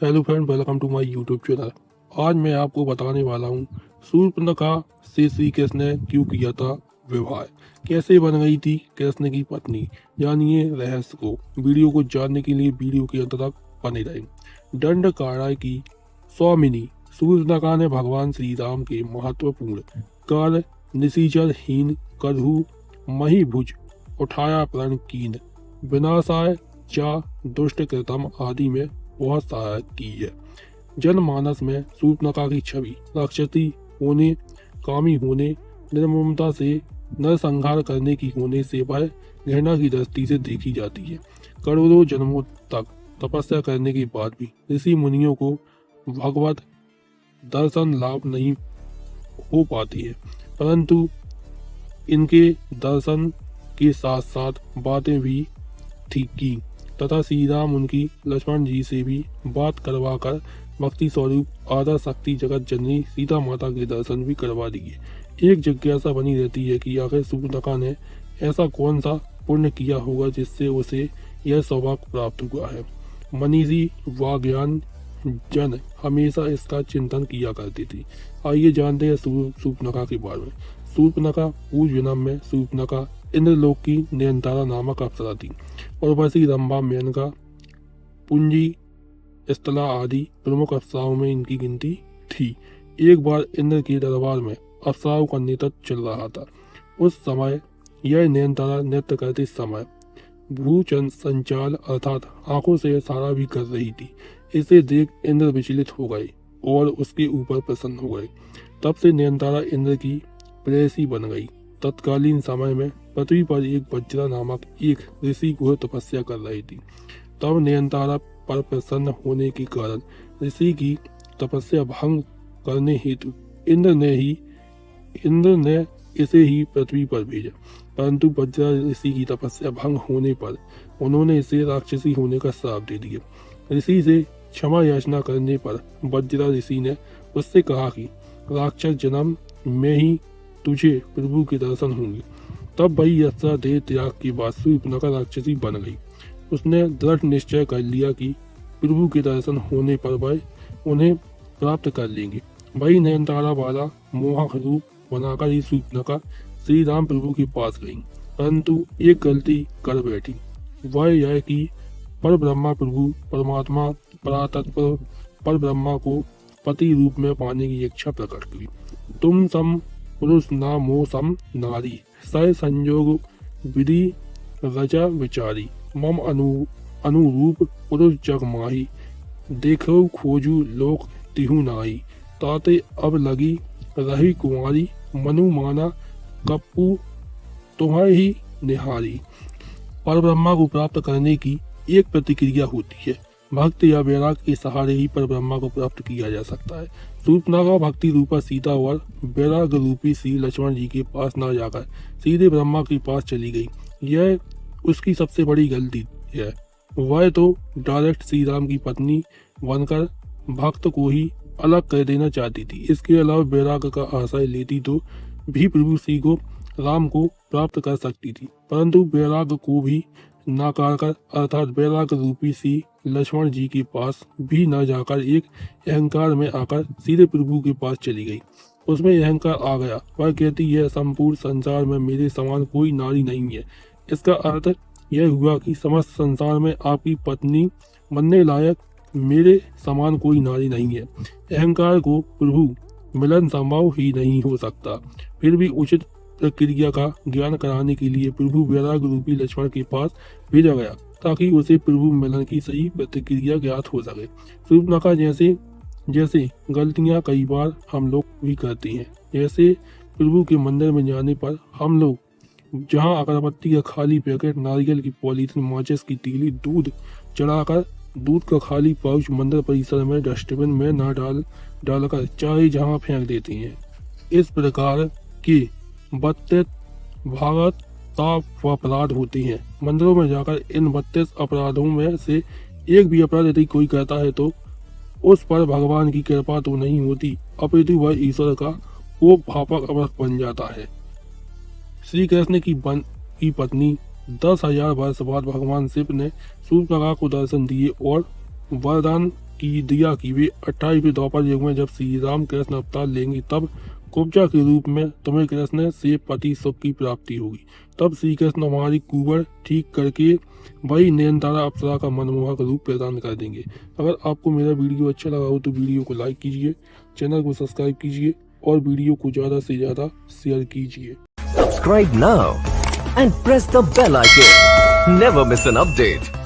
Hello friend, welcome to my YouTube channel. आज मैं आपको बताने वाला हूँ शूर्पणखा से श्री कृष्ण ने क्यों किया था विवाह, कैसे बन गई थी कृष्ण की पत्नी। जानिए रहस्य को। वीडियो को जानने के लिए वीडियो के अंत तक बने रहें। दंडकारण्य की स्वामिनी शूर्पणखा ने भगवान श्री राम के महत्वपूर्ण कार्य निशिचरहीन करहु महीभुज उठाया प्रण कीन विनाशाय चा दुष्ट कृतम आदि में बहुत सहायक की है। जनमानस में शूर्पणखा की छवि राक्षसी होने, कामी होने, निर्ममता से नरसंहार करने की होने से वह घृणा की दृष्टि से देखी जाती है। करोड़ों जन्मों तक तपस्या करने के बाद भी ऋषि मुनियों को भगवत दर्शन लाभ नहीं हो पाती है, परंतु इनके दर्शन के साथ साथ बातें भी ठीक की तथा श्री राम उनकी लक्ष्मण जी से भी बात करवा कर भक्ति स्वरूप आदर शक्ति जगत जननी सीता माता के दर्शन भी करवा दिए। एक जिज्ञासा बनी रहती है कि आखिर शूर्पणखा ने ऐसा कौन सा पुण्य किया होगा जिससे उसे यह सौभाग्य प्राप्त हुआ है। मनीषी व ज्ञान जन हमेशा इसका चिंतन किया करती थी। आइए जानते हैं शूर्पणखा के बारे में। शूर्पणखा पूर्व जन्म में शूर्पणखा इंद्रलोक की नयनतारा नामक अप्सरा थी और वैसी रंभा, मेनका, पुंजी, स्थला आदि प्रमुख अप्सराओं में इनकी गिनती थी। एक बार इंद्र के दरबार में अप्सराओं का नृत्य चल रहा था। उस समय यह नयनतारा नृत्य करते समय भूचन संचाल अर्थात आंखों से इशारा भी कर रही थी। इसे देख इंद्र विचलित हो गए और उसके ऊपर प्रसन्न हो गए। तब से नयनतारा इंद्र की प्रेयसी बन गई। तत्कालीन समय में पृथ्वी पर एक वज्रा नामक एक ऋषि घोर तपस्या कर रही थी। तब नयनतारा पर प्रसन्न होने के कारण ऋषि की तपस्या भंग करने हेतु इंद्र ने इसे ही पृथ्वी पर भेजा, परंतु वज्रा ऋषि की तपस्या भंग होने पर उन्होंने इसे राक्षसी होने का श्राप दे दिया। ऋषि से क्षमा याचना करने पर वज्रा ऋषि ने उससे कहा कि राक्षस जन्म में ही तुझे प्रभु के दर्शन होंगे। तब वही यात्रा देह त्याग के बाद शूर्पणखा राक्षसी बन गई। उसने दृढ़ निश्चय कर लिया कि प्रभु के दर्शन होने पर वह उन्हें प्राप्त कर लेंगे। वही नयनतारा वाला मोहक रूप बनाकर ही शूर्पणखा श्री राम प्रभु के पास गई, परंतु एक गलती कर बैठी। वह यह कि पर ब्रह्मा प्रभु परमात्मा परातत्व पर ब्रह्मा को पति रूप में पाने की इच्छा प्रकट की। तुम सम पुरुष ना मो सम नारी सह संयोग विधि रचा विचारी मम अनुरूप पुरुष जग माही देखो खोजू लोक तिहु नाई ताते अब लगी रही कुंवारी मनु माना कप्पू तुम्हारे ही निहारी। पर ब्रह्मा को प्राप्त करने की एक प्रतिक्रिया होती है। भक्त या वैराग के सहारे ही पर ब्रह्मा को प्राप्त किया जा सकता है। शूर्पणखा भक्ति रूपा सीता और वैराग रूपी श्री लक्ष्मण जी के पास न जाकर सीधे ब्रह्मा के पास चली गई। यह उसकी सबसे बड़ी गलती है। वह तो डायरेक्ट श्री राम की पत्नी बनकर भक्त को ही अलग कर देना चाहती थी। इसके अलावा वैराग का आश्रय लेती तो भी प्रभु श्री को राम को प्राप्त कर सकती थी, परंतु वैराग को भी नाकार कर अर्थात वैराग रूपी श्री लक्ष्मण जी के पास भी न जाकर एक अहंकार में आकर सीधे प्रभु के पास चली गई। उसमें अहंकार आ गया। वह कहती है संपूर्ण संसार में मेरे समान कोई नारी नहीं है। इसका अर्थ यह हुआ कि समस्त संसार में आपकी पत्नी बनने लायक मेरे समान कोई नारी नहीं है। अहंकार को प्रभु मिलन संभव ही नहीं हो सकता। फिर भी उचित प्रक्रिया का ज्ञान कराने के लिए प्रभु वैराग रूपी लक्ष्मण के पास भेजा गया ताकि उसे प्रभु मिलन की सही प्रतिक्रिया ज्ञात हो सके। शूर्पणखा जैसे गलतियां कई बार हम लोग भी करते हैं। जैसे प्रभु के मंदिर में जाने पर हम लोग जहां अगरबत्ती का खाली पैकेट, नारियल की पॉलीथिन, माचिस की तीली, दूध चढ़ाकर दूध का खाली पाउच मंदिर परिसर में डस्टबिन में न डालकर चाहे जहां फेंक देते हैं। इस प्रकार के 32 भागत अपराध होते हैं। मंदिरों में जाकर इन 32 अपराधों में से एक भी अपराध यदि कोई करता है तो उस पर भगवान की कृपा तो नहीं होती, अपितु वह ईश्वर का वो भापक अवश्य बन जाता है। श्री कृष्ण की पत्नी 10,000 वर्ष बाद भगवान शिव ने शूर्पणखा को दर्शन दिए और वरदान की दिया कि वे 28वें द्वापर युग में जब श्री राम कृष्ण अवतार लेंगे तब कुब्जा के रूप में तुम्हें कृष्ण से पति सुख की प्राप्ति होगी। तब श्री कृष्ण हमारी कुंवर ठीक करके वही नयनतारा अप्सरा का मनमोहक रूप प्रदान कर देंगे। अगर आपको मेरा वीडियो अच्छा लगा हो तो वीडियो को लाइक कीजिए, चैनल को सब्सक्राइब कीजिए और वीडियो को ज़्यादा से ज़्यादा शेयर कीजिए। Subscribe now and press the bell icon. Never miss an update.